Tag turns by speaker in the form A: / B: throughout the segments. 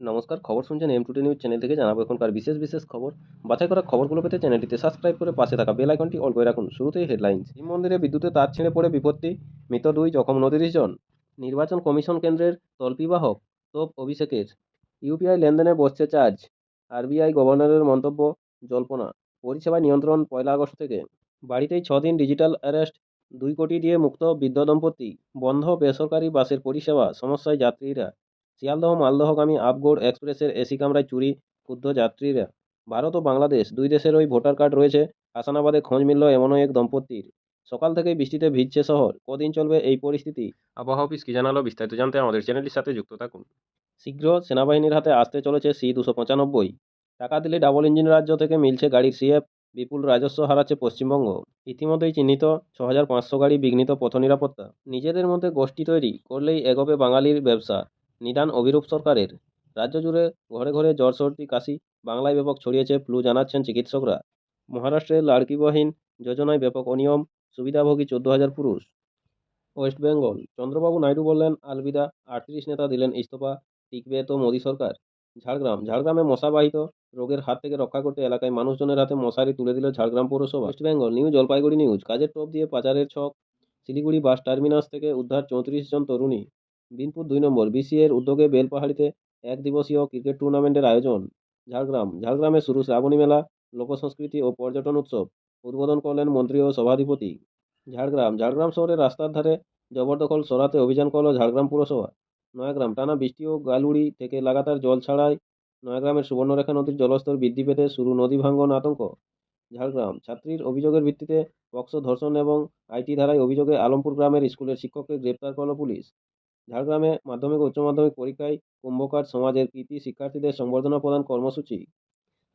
A: নমস্কার, খবর শুনছেন টুডে নিউজ চ্যানেল থেকে। জানাবো এখনকার বিশেষ খবর। বাছাই করা খবরগুলো পেতে চ্যানেলটিতে সাবস্ক্রাইব করে পাশে থাকা বেল আইকনটি অল করে রাখুন। শুরুতেই হেডলাইন্স। শিব মন্দিরে বিদ্যুতের তার ছিঁড়ে পড়ে বিপত্তি, মৃত 2, জখম 29 জন। নির্বাচন কমিশন কেন্দ্রের তল্পিবাহক তোপ অভিষেকের। ইউপিআই লেনদেনে বসছে চার্জ। আরবিআই গভর্নরের মন্তব্য জল্পনা। পরিষেবায় নিয়ন্ত্রণ 1 আগস্ট থেকে। বাড়িতেই 6 দিন ডিজিটাল অ্যারেস্ট। 2 কোটি দিয়ে মুক্ত বৃদ্ধ দম্পতি। বন্ধ বেসরকারি বাসের পরিষেবা, সমস্যায় যাত্রীরা। শিয়ালদহ মালদহগামী আপগোড় এক্সপ্রেসের এসি কামরায় চুরি, ক্ষুব্ধ যাত্রীরা। ভারত ও বাংলাদেশ দুই দেশেরই ভোটার কার্ড রয়েছে। হাসানাবাদে খোঁজ মিলল এমনই এক দম্পতির। সকাল থেকেই বৃষ্টিতে ভিজছে শহর। কদিন চলবে এই পরিস্থিতি? আবহাওয়া অফিস কি জানালো, বিস্তারিত জানতে আমাদের চ্যানেলটির সাথে যুক্ত থাকুন। শীঘ্র সেনাবাহিনীর হাতে আসতে চলেছে C-295। টাকা দিলে ডাবল ইঞ্জিন রাজ্য থেকে মিলছে গাড়ির সিএফ। বিপুল রাজস্ব হারাচ্ছে পশ্চিমবঙ্গ। ইতিমধ্যেই চিহ্নিত 6,500 গাড়ি, বিঘ্নিত পথ নিরাপত্তা। নিজেদের মধ্যে গোষ্ঠী তৈরি করলেই এগোবে বাঙালির ব্যবসা, নিদান অভিরূপ সরকারের। রাজ্য জুড়ে ঘরে ঘরে জ্বর, সর্দি, কাশি। বাংলায় ব্যাপক ছড়িয়েছে ফ্লু, জানাচ্ছেন চিকিৎসকরা। মহারাষ্ট্রের লাড়কি বহিন যোজনায় ব্যাপক অনিয়ম, সুবিধাভোগী 14,000 পুরুষ। ওয়েস্ট বেঙ্গল, চন্দ্রবাবু নাইডু বললেন আলবিদা। 38 নেতা দিলেন ইস্তফা। টিকবে তো মোদী সরকার। ঝাড়গ্রামে মশাবাহিত রোগের হাত থেকে রক্ষা করতে এলাকায় মানুষজনের হাতে মশারি তুলে দিল ঝাড়গ্রাম পৌরসভা। West Bengal, new Jalpaiguri news. কাজের টোপ দিয়ে পাচারের ছক। শিলিগুড়ি বাস টার্মিনাস থেকে উদ্ধার 34 জন তরুণী। বিনপুর 2 নম্বর, বিসিএর উদ্যোগে বেলপাহাড়িতে 1 দিবসীয় ক্রিকেট টুর্নামেন্টের আয়োজন। ঝাড়গ্রামে শুরু শ্রাবণী মেলা, লোকসংস্কৃতি ও পর্যটন উৎসব। উদ্বোধন করলেন মন্ত্রী ও সভাধিপতি। ঝাড়গ্রাম শহরের রাস্তার ধারে জবরদখল সরাতে অভিযান করল ঝাড়গ্রাম পুরসভা। নয়াগ্রাম, টানা বৃষ্টি ও গালুড়ি থেকে লাগাতার জল ছাড়ায় নয়াগ্রামের সুবর্ণরেখা নদীর জলস্তর বৃদ্ধি পেতে শুরু নদী ভাঙ্গন আতঙ্ক। ঝাড়গ্রাম, ছাত্রীর অভিযোগের ভিত্তিতে পক্সো ধর্ষণ এবং আইটি ধারায় অভিযোগে আলমপুর গ্রামের স্কুলের শিক্ষককে গ্রেপ্তার করল পুলিশ। ঝাড়গ্রামে মাধ্যমিক ও উচ্চ মাধ্যমিক পরীক্ষায় কুম্ভকার সমাজের কৃতী শিক্ষার্থীদের সংবর্ধনা প্রদান কর্মসূচি।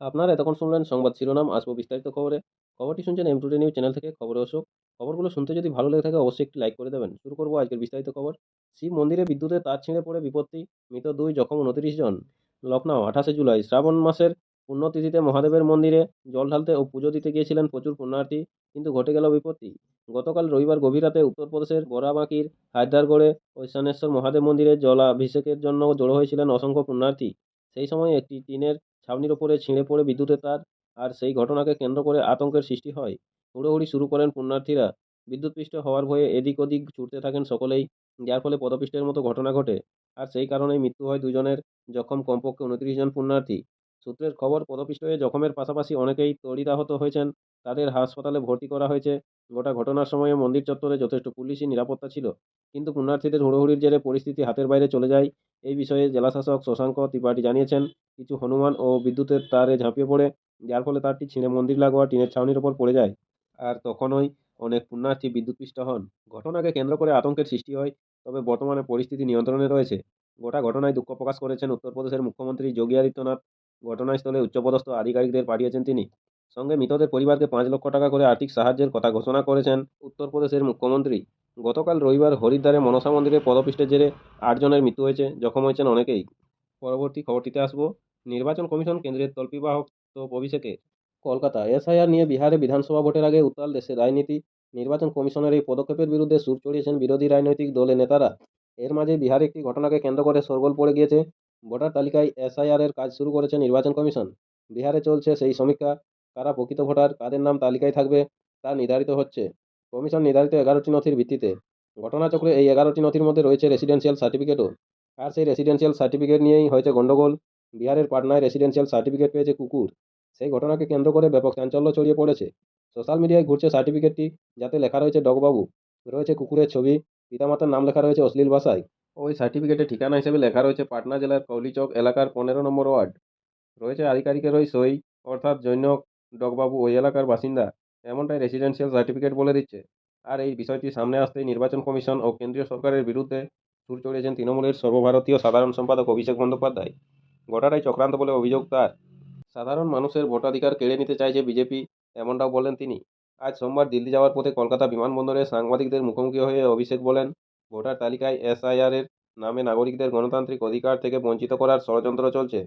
A: আপনারা এতক্ষণ শুনলেন সংবাদ শিরোনাম। আসবো বিস্তারিত খবরে। খবরটি শুনছেন টুডে নিউজ চ্যানেল থেকে। খবরে অশোক। খবরগুলো শুনতে যদি ভালো লেগে থাকে অবশ্যই একটি লাইক করে দেবেন। শুরু করবো আজকের বিস্তারিত খবর। শিব মন্দিরে বিদ্যুতের তার ছিঁড়ে পড়ে বিপত্তি, মৃত 2, জখম 29 জন। লখনৌ, 28 জুলাই শ্রাবণ মাসের পুণ্যতিথিতে মহাদেবের মন্দিরে জল ঢালতে ও পুজো দিতে গিয়েছিলেন প্রচুর পুণ্যার্থী, কিন্তু ঘটে গেল বিপত্তি। গতকাল রবিবার গভীর রাতে উত্তরপ্রদেশের বরাবাঁকির হায়দারগড়ে ঐশানেশ্বর মহাদেব মন্দিরে জলাভিষেকের জন্য জড়ো হয়েছিলেন অসংখ্য পুণ্যার্থী। সেই সময় একটি টিনের ছাউনির ওপরে ছিঁড়ে পড়ে বিদ্যুতের তার, আর সেই ঘটনাকে কেন্দ্র করে আতঙ্কের সৃষ্টি হয়। হুড়োহুড়ি শুরু করেন পুণ্যার্থীরা। বিদ্যুৎপৃষ্ট হওয়ার ভয়ে এদিক ওদিক ছুটতে থাকেন সকলেই, যার ফলে পদপিষ্টের মতো ঘটনা ঘটে। আর সেই কারণেই মৃত্যু হয় 2 জনের, জখম কমপক্ষে 29 জন পুণ্যার্থী। সূত্রের খবর, পদপিষ্ট হয়ে জখমের পাশাপাশি অনেকেই তড়িতাহত হয়েছেন। তাদের হাসপাতালে ভর্তি করা হয়েছে। গোটা ঘটনার সময়ে মন্দির চত্বরে যথেষ্ট পুলিশি নিরাপত্তা ছিল, কিন্তু পুণ্যার্থীদের হুড়োহুড়ির জেরে পরিস্থিতি হাতের বাইরে চলে যায়। এই বিষয়ে জেলাশাসক শশাঙ্ক ত্রিপাঠী জানিয়েছেন, কিছু হনুমান ও বিদ্যুতের তারে ঝাঁপিয়ে পড়ে, যার ফলে তারটি ছিঁড়ে মন্দির লাগোয়া টিনের ছাউনির ওপর পড়ে যায়। আর তখনই অনেক পুণ্যার্থী বিদ্যুৎপৃষ্ট হন। ঘটনাকে কেন্দ্র করে আতঙ্কের সৃষ্টি হয়, তবে বর্তমানে পরিস্থিতি নিয়ন্ত্রণে রয়েছে। গোটা ঘটনায় দুঃখ প্রকাশ করেছেন উত্তরপ্রদেশের মুখ্যমন্ত্রী যোগী আদিত্যনাথ। ঘটনাস্থলে উচ্চপদস্থ আধিকারিকদের পাঠিয়েছেন তিনি। সঙ্গে মৃতদের পরিবারকে 5 লক্ষ টাকা করে আর্থিক সাহায্যের কথা ঘোষণা করেছেন উত্তরপ্রদেশের মুখ্যমন্ত্রী। গতকাল রবিবার হরিদ্বারে মনসা মন্দিরে পদপিষ্টের জেরে 8 জনের মৃত্যু হয়েছে, জখম হয়েছেন অনেকেই। পরবর্তী খবরটিতে আসবো। নির্বাচন কমিশন কেন্দ্রের তল্পিবাহক তোপ অভিষেকে। কলকাতা, এসআইআর নিয়ে বিহারে বিধানসভা ভোটের আগে উত্তাল দেশের রাজনীতি। নির্বাচন কমিশনের এই পদক্ষেপের বিরুদ্ধে সুর চড়িয়েছেন বিরোধী রাজনৈতিক দলের নেতারা। এর মাঝে বিহারে একটি ঘটনাকে কেন্দ্র করে শোরগোল পড়ে গিয়েছে। ভোটার তালিকায় এসআইআর এর কাজ শুরু করেছে নির্বাচন কমিশন। বিহারে চলছে সেই সমীক্ষা। কারা প্রকৃত ভোটার, কাদের নাম তালিকায় থাকবে, তা নির্ধারিত হচ্ছে। কমিশন নির্ধারিত 11টি নথির ভিত্তিতে। ঘটনাচক্রে এই 11টি নথির মধ্যে রয়েছে রেসিডেন্সিয়াল সার্টিফিকেটও। আর সেই রেসিডেন্সিয়াল সার্টিফিকেট নিয়েই হয়েছে গন্ডগোল। বিহারের পাটনায় রেসিডেন্সিয়াল সার্টিফিকেট পেয়েছে কুকুর। সেই ঘটনাকে কেন্দ্র করে ব্যাপক চাঞ্চল্য ছড়িয়ে পড়েছে। সোশ্যাল মিডিয়ায় ঘুরছে সার্টিফিকেটটি, যাতে লেখা রয়েছে ডগবাবু। রয়েছে কুকুরের ছবি। পিতামাতার নাম লেখা রয়েছে অশ্লীল ভাষায়। ওই সার্টিফিকেটে ঠিকানা হিসেবে লেখা রয়েছে পাটনা জেলার কৌলিচক এলাকার 15 নম্বর ওয়ার্ড। রয়েছে আধিকারিকের ওই সই, অর্থাৎ জৈনক ডগবাবু ওই এলাকার বাসিন্দা। এমনটাই রেসিডেন্সিয়াল সার্টিফিকেট বলে দিচ্ছে। আর এই বিষয়টি সামনে আসতেই নির্বাচন কমিশন ও কেন্দ্রীয় সরকারের বিরুদ্ধে সুর চড়িয়েছেন তৃণমূলের সর্বভারতীয় সাধারণ সম্পাদক অভিষেক বন্দ্যোপাধ্যায়। গোটাটাই চক্রান্ত বলে অভিযোগ তার। সাধারণ মানুষের ভোটাধিকার কেড়ে নিতে চাইছে বিজেপি, এমনটাও বলেন তিনি। আজ সোমবার দিল্লি যাওয়ার পথে কলকাতা বিমানবন্দরে সাংবাদিকদের মুখোমুখি হয়ে অভিষেক বলেন, ভোটার তালিকায় এসআইআর এর নামে নাগরিকদের গণতান্ত্রিক অধিকার থেকে বঞ্চিত করার ষড়যন্ত্র চলছে,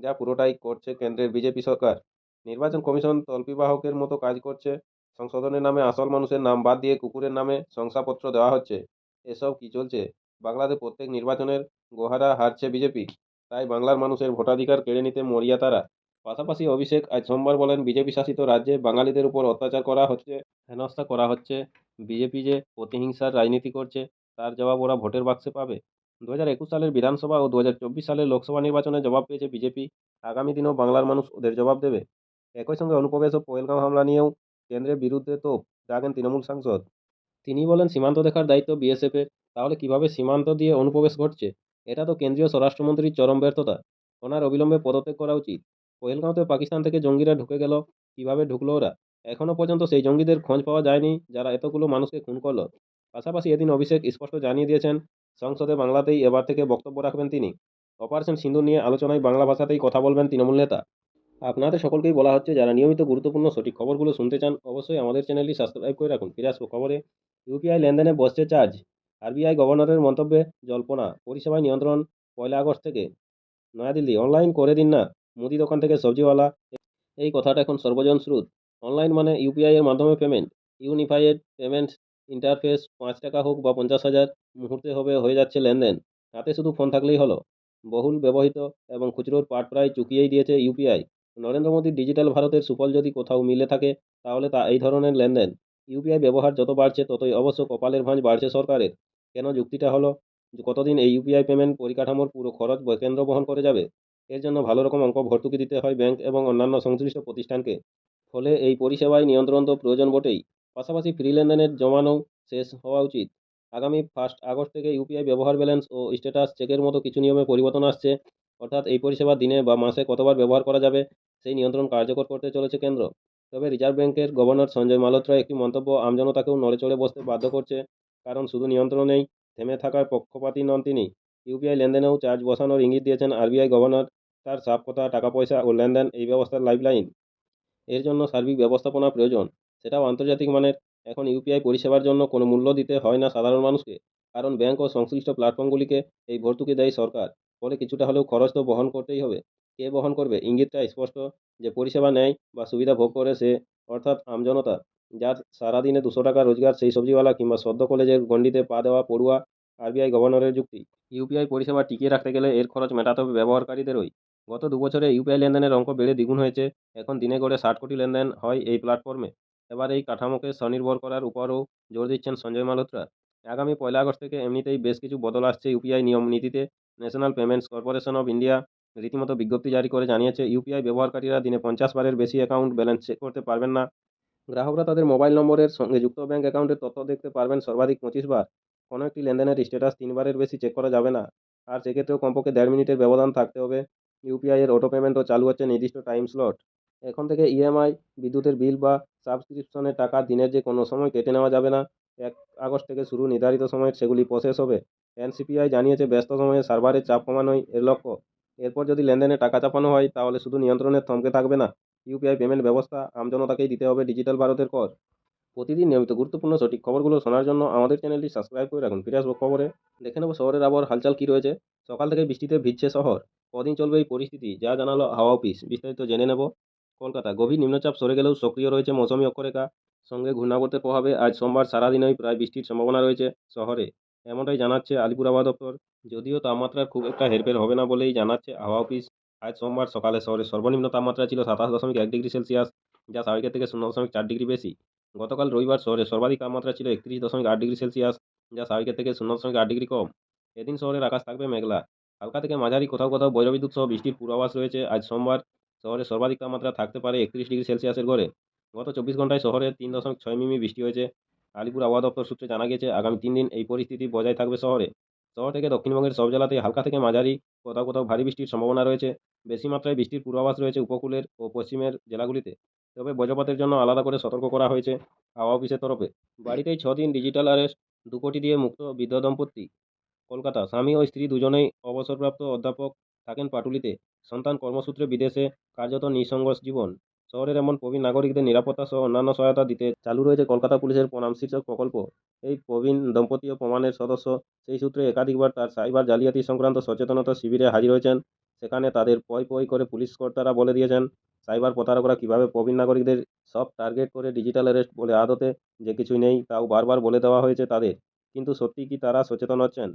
A: যা পুরোটাই করছে কেন্দ্রের বিজেপি সরকার। নির্বাচন কমিশন তল্পিবাহকের মতো কাজ করছে। সংশোধনের নামে আসল মানুষের নাম বাদ দিয়ে কুকুরের নামে শংসাপত্র দেওয়া হচ্ছে। এসব কি চলছে? বাংলাদেশ প্রত্যেক নির্বাচনের গোহারা হারছে বিজেপি। তাই বাংলার মানুষের ভোটাধিকার কেড়ে নিতে মরিয়া তারা। পাশাপাশি অভিষেক আজ সোমবার বলেন, বিজেপি শাসিত রাজ্যে বাঙালিদের উপর অত্যাচার করা হচ্ছে, হেনস্থা করা হচ্ছে। বিজেপি যে প্রতিহিংসার রাজনীতি করছে তার জবাব ওরা ভোটের বাক্সে পাবে। 2021 সালের বিধানসভা ও 2024 সালের লোকসভা নির্বাচনে জবাব পেয়েছে বিজেপি। আগামী দিনেও বাংলার মানুষ ওদের জবাব দেবে। একই সঙ্গে অনুপ্রবেশ ও পহেলগাঁও হামলা নিয়েও কেন্দ্রের বিরুদ্ধে তোপ দাগেন তৃণমূল সাংসদ। তিনি বলেন, সীমান্ত দেখার দায়িত্ব বিএসএফের। তাহলে কিভাবে সীমান্ত দিয়ে অনুপ্রবেশ ঘটছে? এটা তো কেন্দ্রীয় স্বরাষ্ট্রমন্ত্রীর চরম ব্যর্থতা। ওনার অবিলম্বে পদত্যাগ করা উচিত। পহেলগাঁওতে পাকিস্তান থেকে জঙ্গিরা ঢুকে গেল, কিভাবে ঢুকলো ওরা? এখনো পর্যন্ত সেই জঙ্গিদের খোঁজ পাওয়া যায়নি যারা এতগুলো মানুষকে খুন করলো। পাশাপাশি এদিন অভিষেক স্পষ্ট জানিয়ে দিয়েছেন, সংসদে বাংলাতেই এবার থেকে বক্তব্য রাখবেন তিনি। অপারেশন সিন্দুর নিয়ে আলোচনায় বাংলা ভাষাতেই কথা বলবেন তৃণমূল নেতা। আপনাদের সকলকেই বলা হচ্ছে, যারা নিয়মিত গুরুত্বপূর্ণ সঠিক খবরগুলো শুনতে চান অবশ্যই আমাদের চ্যানেলটি সাবস্ক্রাইব করে রাখুন। ফিরে আসবো খবরে। ইউপিআই লেনদেনে বসছে চার্জ। আরবিআই গভর্নরের মন্তব্যে জল্পনা, পরিষেবায় নিয়ন্ত্রণ 1 আগস্ট থেকে। নয়াদিল্লি, অনলাইন করে দিন না, মুদি দোকান থেকে সবজিওয়ালা। এই কথাটা এখন সর্বজন শ্রুত। অনলাইন মানে ইউপিআই এর মাধ্যমে পেমেন্ট। Unified payments interface. 5 টাকা হোক বা 50,000, মুহূর্তে হয়ে যাচ্ছে লেনদেন। হাতে শুধু ফোন থাকলেই হলো। বহুল ব্যবহৃত এবং খুচরোর পাট প্রায় চুকিয়েই দিয়েছে ইউপিআই। নরেন্দ্র মোদীর ডিজিটাল ভারতের সুফল যদি কোথাও মিলে থাকে তাহলে তা এই ধরনের লেনদেন। ইউপিআই ব্যবহার যত বাড়ছে ততই অবশ্য কপালের ভাঁজ বাড়ছে সরকারের। কেন? যুক্তিটা হলো যে কতদিন এই ইউপিআই পেমেন্ট পরিকাঠামোর পুরো খরচ কেন্দ্র বহন করে যাবে। এর জন্য ভালো রকম অঙ্ক ভর্তুকি দিতে হয় ব্যাংক এবং অন্যান্য সংশ্লিষ্ট প্রতিষ্ঠানকে। ফলে এই পরিষেবায় নিয়ন্ত্রণ তো প্রয়োজন বটেই। পাশাপাশি ফ্রি লেনদেনের জমানো শেষ হওয়া উচিত। আগামী 1 আগস্ট থেকে ইউপিআই ব্যবহার ব্যালেন্স ও স্ট্যাটাস চেকের মতো কিছু নিয়মে পরিবর্তন আসছে। অর্থাৎ এই পরিষেবা দিনে বা মাসে কতবার ব্যবহার করা যাবে সেই নিয়ন্ত্রণ কার্যকর করতে চলেছে কেন্দ্র। তবে রিজার্ভ ব্যাংকের গভর্নর সঞ্জয় মালহোত্রার একটি মন্তব্য আমজনতাকেও নড়েচড়ে বসতে বাধ্য করছে। কারণ শুধু নিয়ন্ত্রণেই থেমে থাকার পক্ষপাতী নন তিনি। ইউপিআই লেনদেনেও চার্জ বসানোর ইঙ্গিত দিয়েছেন আরবিআই গভর্নর। তার সাফ কথা, টাকা পয়সা ও লেনদেন এই ব্যবস্থার লাইফলাইন। এর জন্য সার্বিক ব্যবস্থাপনা প্রয়োজন, সেটাও আন্তর্জাতিক মানের। এখন ইউপিআই পরিষেবার জন্য কোনো মূল্য দিতে হয় না সাধারণ মানুষকে, কারণ ব্যাংক ও সংশ্লিষ্ট প্ল্যাটফর্মগুলিকে এই ভর্তুকি দেয় সরকার। ফলে কিছুটা হলেও খরচ তো বহন করতেই হবে। কে বহন করবে? ইঙ্গিতটা স্পষ্ট। যে পরিষেবা নেয় বা সুবিধা ভোগ করে সে, অর্থাৎ আমজনতা। যার সারাদিনে 200 টাকা রোজগার, সেই সবজিওয়ালা কিংবা সদ্য কলেজের গণ্ডিতে পা দেওয়া পড়ুয়া। আরবিআই গভর্নরের যুক্তি, ইউপিআই পরিষেবা টিকিয়ে রাখতে গেলে এর খরচ মেটাতে হবে ব্যবহারকারীদেরই। গত 2 বছরে ইউপিআই লেনদেনের অঙ্ক বেড়ে দ্বিগুণ হয়েছে। এখন দিনে গড়ে 60 কোটি লেনদেন হয় এই প্ল্যাটফর্মে। এবার এই কাঠামোকে স্বনির্ভর করার উপরও জোর দিচ্ছেন সঞ্জয় মালহোত্রা। আগামী 1 আগস্ট থেকে এমনিতেই বেশ কিছু বদল আসছে ইউপিআই নিয়ম নীতিতে। National payments corporation of India রীতিমতো বিজ্ঞপ্তি জারি করে জানিয়েছে, ইউপিআই ব্যবহারকারীরা দিনে 50 বারের বেশি অ্যাকাউন্ট ব্যালেন্স চেক করতে পারবেন না। গ্রাহকরা তাদের মোবাইল নম্বরের সঙ্গে যুক্ত ব্যাংক অ্যাকাউন্টের তথ্য দেখতে পারবেন সর্বাধিক 25 বার। কোনো একটি লেনদেনের স্ট্যাটাস 3 বারের বেশি চেক করা যাবে না। আর সেক্ষেত্রেও কমপক্ষে 1.5 মিনিটের ব্যবধান থাকতে হবে। ইউপিআই এর অটো পেমেন্টও চালু হচ্ছে নির্দিষ্ট টাইম স্লট। এখন থেকে ইএমআই, বিদ্যুতের বিল বা সাবস্ক্রিপশনের টাকা দিনের যে কোনো সময় কেটে নেওয়া যাবে না। 1 আগস্ট থেকে শুরু নির্ধারিত সময়ে সেগুলি প্রসেস হবে। এনসিপিআই জানিয়েছে, ব্যস্ত সময়ে সার্ভারের চাপ কমানোই এর লক্ষ্য। এরপর যদি লেনদেনে টাকা চাপানো হয় তাহলে শুধু নিয়ন্ত্রণের থমকে থাকবে না ইউপিআই পেমেন্ট ব্যবস্থা, আমজনতাকেই দিতে হবে ডিজিটাল ভারতের কর। প্রতিদিন নিয়মিত গুরুত্বপূর্ণ সঠিক খবরগুলো শোনার জন্য আমাদের চ্যানেলটি সাবস্ক্রাইব করে রাখুন। ফিরে আসবো খবরে। দেখে নেব শহরের আবহাওয়ার হালচাল কী রয়েছে। সকাল থেকে বৃষ্টিতে ভিজছে শহর। কদিন চলবে এই পরিস্থিতি, যা জানালো হাওয়া অফিস। বিস্তারিত জেনে নেব। কলকাতা, গভীর নিম্নচাপ সরে গেলেও সক্রিয় রয়েছে মৌসুমী অক্ষরেখা। সঙ্গে ঘূর্ণাবর্তের প্রভাবে আজ সোমবার সারাদিনই প্রায় বৃষ্টির সম্ভাবনা রয়েছে শহরে। এমনটাই জানাচ্ছে আলিপুর আবহাওয়া দপ্তর। যদিও তাপমাত্রার খুব একটা হেরফের হবে না বলেই জানাচ্ছে হাওয়া অফিস। আজ সোমবার সকালে শহরের সর্বনিম্ন তাপমাত্রা ছিল 27.1 ডিগ্রি সেলসিয়াস, যা স্বাভাবিকের থেকে 0.4 ডিগ্রি বেশি। গতকাল রবিবার শহরের সর্বাধিক তাপমাত্রা ছিল 31.8 ডিগ্রি সেলসিয়াস, যা স্বাভাবিকের থেকে 0.8 ডিগ্রি কম। এদিন শহরের আকাশ থাকবে মেঘলা। হালকা থেকে মাঝারি কোথাও কোথাও বজ্রবিদ্যুৎ সহ বৃষ্টির পূর্বাভাস রয়েছে। আজ সোমবার শহরের সর্বাধিক তাপমাত্রা থাকতে পারে 31 ডিগ্রি সেলসিয়াসের ঘরে। গত 24 ঘন্টায় শহরে 3.6 মিমি বৃষ্টি হয়েছে। আলিপুর আবহাওয়া দপ্তর সূত্রে জানা গেছে, আগামী 3 দিন এই পরিস্থিতি বজায় থাকবে শহরে। শহর থেকে দক্ষিণবঙ্গের সব জেলাতেই হালকা থেকে মাঝারি, কোথাও কোথাও ভারী বৃষ্টির সম্ভাবনা রয়েছে। বেশি মাত্রায় বৃষ্টির পূর্বাভাস রয়েছে উপকূলের ও পশ্চিমের জেলাগুলিতে। তবে বজ্রপাতের জন্য আলাদা করে সতর্ক করা হয়েছে হাওয়া অফিসের তরফে। বাড়িতেই 6 দিন ডিজিটাল অ্যারেস্ট, 2 কোটি দিয়ে মুক্ত বৃদ্ধ দম্পতি। কলকাতা, স্বামী ও স্ত্রী দুজনেই অবসরপ্রাপ্ত অধ্যাপক, থাকেন পাটুলিতে। সন্তান কর্মসূত্রে বিদেশে, কার্যত নিঃসঙ্গ জীবন। শহরের এমন প্রবীণ নাগরিকদের নিরাপত্তা সহ অন্যান্য সহায়তা দিতে চালু রয়েছে কলকাতা পুলিশের প্রণাম শীর্ষক প্রকল্প। এই প্রবীণ দম্পতিও প্রমাণের সদস্য। সেই সূত্রে একাধিকবার তার সাইবার জালিয়াতি সংক্রান্ত সচেতনতা শিবিরে হাজির হয়েছেন। সেখানে তাদের পয় পয় করে পুলিশ কর্তারা বলে দিয়েছেন সাইবার প্রতারকরা কীভাবে প্রবীণ নাগরিকদের সব টার্গেট করে ডিজিটাল অ্যারেস্ট বলে আদতে যে কিছুই নেই তাও বারবার বলে দেওয়া হয়েছে তাদের। কিন্তু সত্যিই কি তারা সচেতন হচ্ছেন?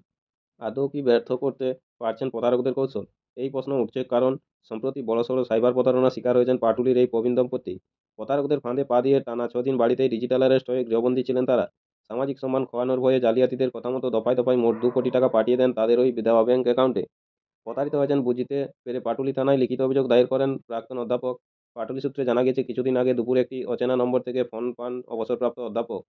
A: আদৌ কি ব্যর্থ করতে পারছেন প্রতারকদের কৌশল? এই প্রশ্ন উঠছে কারণ সম্প্রতি বড়সড় সাইবার প্রতারণার শিকার হয়েছেন পাটুলির এই প্রবীণ দম্পতি। প্রতারকদের ফাঁদে পা দিয়ে টানা 6 দিন বাড়িতেই ডিজিটাল অ্যারেস্ট হয়ে গৃহবন্দী ছিলেন তারা। সামাজিক সম্মান খোয়ানোর ভয়ে জালিয়াতিদের কথা মতো দফায় দফায় মোট 2 কোটি টাকা পাঠিয়ে দেন তাদের ওই দেওয়া ব্যাংক অ্যাকাউন্টে। প্রতারিত হয়েছেন বুঝতে পেরে পাটুলি থানায় লিখিত অভিযোগ দায়ের করেন প্রাক্তন অধ্যাপক। পাটুলি সূত্রে জানা গেছে, কিছুদিন আগে দুপুরে একটি অচেনা নম্বর থেকে ফোন পান অবসরপ্রাপ্ত অধ্যাপক।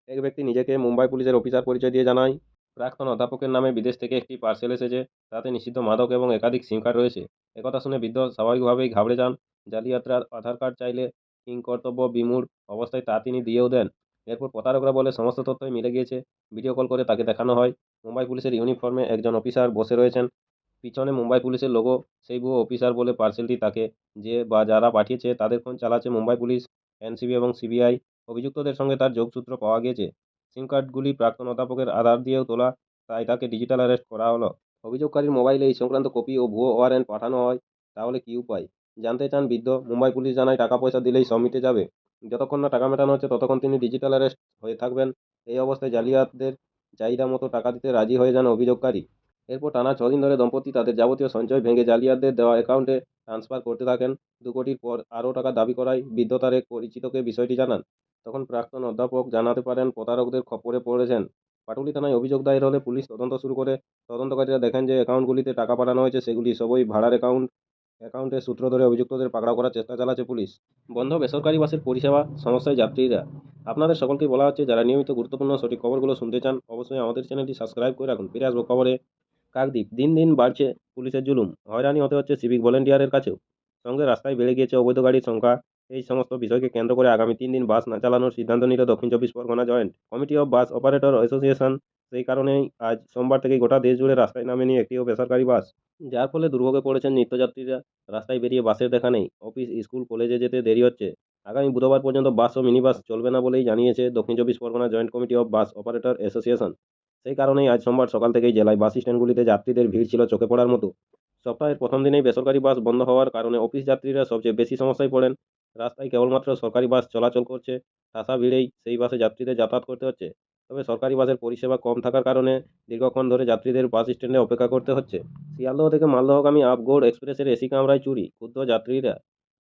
A: এক ব্যক্তি নিজেকে মুম্বাই পুলিশের অফিসার পরিচয় দিয়ে জানায়, প্রাক্তন অধ্যাপকের নামে বিদেশ থেকে একটি পার্সেল এসেছে, তাতে নিষিদ্ধ মাদক এবং একাধিক সিম কার্ড রয়েছে। একথা শুনে বৃদ্ধ স্বাভাবিকভাবেই ঘাবড়ে যান। জালিয়াতরা আধার কার্ড চাইলে কিংকর্তব্য বিমূঢ় অবস্থায় তা তিনি দিয়েও দেন। এরপর প্রতারকরা বলে সমস্ত তথ্যই মিলে গিয়েছে। ভিডিও কল করে তাকে দেখানো হয় মুম্বাই পুলিশের ইউনিফর্মে একজন অফিসার বসে রয়েছেন, পিছনে মুম্বাই পুলিশের লোগো। সেই ভুয়ো অফিসার বলে পার্সেলটি তাকে যে বা যারা পাঠিয়েছে তাদের খোঁজ চালাচ্ছে মুম্বাই পুলিশ, এনসিবি এবং সিবিআই। অভিযুক্তদের সঙ্গে তার যোগসূত্র পাওয়া গিয়েছে। সিম কার্ডগুলি প্রাক্তন অধ্যাপকের আধার দিয়েও তোলা, তাই তাকে ডিজিটাল অ্যারেস্ট করা হলো। অভিযোগকারীর মোবাইলে এই সংক্রান্ত কপি ও ভুয়ো ওয়ারেন্ট পাঠানো হয়। তাহলে কী উপায় জানতে চান বৃদ্ধ। মুম্বাই পুলিশ জানায়, টাকা পয়সা দিলেই সব মিটে যাবে। যতক্ষণ না টাকা মেটানো হচ্ছে ততক্ষণ তিনি ডিজিটাল অ্যারেস্ট হয়ে থাকবেন। এই অবস্থায় জালিয়াতদের চাহিদা মতো টাকা দিতে রাজি হয়ে যান অভিযোগকারী। এরপর টানা 6 দিন ধরে দম্পতি তাদের যাবতীয় সঞ্চয় ভেঙে জালিয়াতদের দেওয়া অ্যাকাউন্টে ট্রান্সফার করতে থাকেন। 2 কোটির পর আরও টাকা দাবি করায় বৃদ্ধ তার এক পরিচিতকে বিষয়টি জানান। তখন প্রাক্তন অধ্যাপক জানাতে পারেন প্রতারকদের খপ্পরে পড়েছেন। পাটুলি থানায় অভিযোগ দায়ের হলে পুলিশ তদন্ত শুরু করে। তদন্তকারীরা দেখেন যে অ্যাকাউন্টগুলিতে টাকা পাঠানো হয়েছে সেগুলি সবই ভাড়ার অ্যাকাউন্ট। অ্যাকাউন্টের সূত্র ধরে অভিযুক্তদের পাকড়াও করার চেষ্টা চালাচ্ছে পুলিশ। বন্ধ বেসরকারি বাসের পরিষেবা, সমস্যায় যাত্রীরা। আপনাদের সকলকেই বলা হচ্ছে, যারা নিয়মিত গুরুত্বপূর্ণ সঠিক খবরগুলো শুনতে চান অবশ্যই আমাদের চ্যানেলটি সাবস্ক্রাইব করে রাখুন। ফিরে আসবো খবরে। কাকদ্বীপ, দিন দিন বাড়ছে পুলিশের জুলুম, হয়রানি হতে হচ্ছে সিভিক ভলেন্টিয়ারের কাছেও। সঙ্গে রাস্তায় বেড়ে গিয়েছে অবৈধ গাড়ির সংখ্যা। এই সমস্ত বিষয়কে কেন্দ্র করে আগামী 3 দিন বাস না চালানোর সিদ্ধান্ত নিল দক্ষিণ চব্বিশ Pargana joint committee of bus operator association. সেই কারণেই আজ সোমবার থেকেই গোটা দেশ জুড়ে রাস্তায় নামেনি একটিও বেসরকারি বাস, যার ফলে দুর্ভোগে পড়েছেন নিত্যযাত্রীরা। রাস্তায় বেরিয়ে বাসের দেখা নেই, অফিস স্কুল কলেজে যেতে দেরি হচ্ছে। আগামী বুধবার পর্যন্ত বাস ও মিনি বাস চলবে না বলেই জানিয়েছে দক্ষিণ চব্বিশ Pargana joint committee of bus operator association. সেই কারণেই আজ সোমবার সকাল থেকেই জেলায় বাস স্ট্যান্ডগুলিতে যাত্রীদের ভিড় ছিল চোখে পড়ার মতো। সপ্তাহের প্রথম দিনেই বেসরকারি বাস বন্ধ হওয়ার কারণে অফিস যাত্রীরা সবচেয়ে বেশি সমস্যায় পড়েন। রাস্তায় কেবলমাত্র সরকারি বাস চলাচল করছে। ঠাসা ভিড়েই সেই বাসে যাত্রীদের যাতায়াত করতে হচ্ছে। তবে সরকারি বাসের পরিষেবা কম থাকার কারণে দীর্ঘক্ষণ ধরে যাত্রীদের বাস স্ট্যান্ডে অপেক্ষা করতে হচ্ছে। শিয়ালদহ থেকে মালদহগামী আপগোড় এক্সপ্রেসের এসি কামরায় চুরি, ক্ষুব্ধ যাত্রীরা।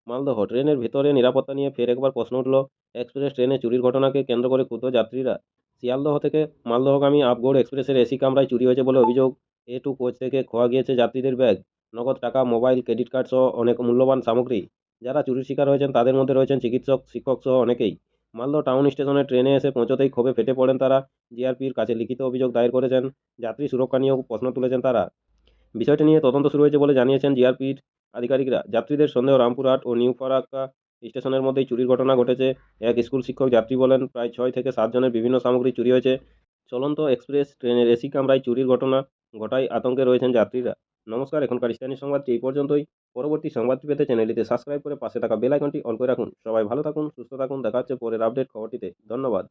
A: মালদহ, ট্রেনের ভেতরে নিরাপত্তা নিয়ে ফের একবার প্রশ্ন উঠল। এক্সপ্রেস ট্রেনে চুরির ঘটনাকে কেন্দ্র করে ক্ষুব্ধ যাত্রীরা। শিয়ালদহ থেকে মালদহগামী আপগোড় এক্সপ্রেসের এসি কামরায় চুরি হয়েছে বলে অভিযোগ। A2 কোচ থেকে খোয়া গিয়েছে যাত্রীদের ব্যাগ, নগদ টাকা, মোবাইল, ক্রেডিট কার্ড সহ অনেক মূল্যবান সামগ্রী। যারা চুরির শিকার হয়েছেন তাদের মধ্যে রয়েছেন চিকিৎসক, শিক্ষক সহ অনেকেই। মালদহ টাউন স্টেশনে ট্রেনে এসে পৌঁছতেই ক্ষোভে ফেটে পড়েন তারা। জিআরপির কাছে লিখিত অভিযোগ দায়ের করেছেন। যাত্রী সুরক্ষা নিয়েও প্রশ্ন তুলেছেন তারা। বিষয়টি নিয়ে তদন্ত শুরু হয়েছে বলে জানিয়েছেন জিআরপির আধিকারিকরা। যাত্রীদের সন্দেহ, রামপুরহাট ও নিউ ফারাক্কা স্টেশনের মধ্যেই চুরির ঘটনা ঘটেছে। এক স্কুল শিক্ষক যাত্রী বলেন, প্রায় 6 থেকে 7 জনের বিভিন্ন সামগ্রী চুরি হয়েছে। চলন্ত এক্সপ্রেস ট্রেনের এসি কামরায় চুরির ঘটনা ঘটায় আতঙ্কে রয়েছেন যাত্রীরা। নমস্কার, এখনকার স্থানীয় সংবাদটি এই পর্যন্তই। পরবর্তী সংবাদটি পেতে চ্যানেলটিতে সাবস্ক্রাইব করে পাশে থাকা বেল আইকনটি অন করে রাখুন। সবাই ভালো থাকুন, সুস্থ থাকুন। দেখা হচ্ছে পরের আপডেট খবরটিতে। ধন্যবাদ।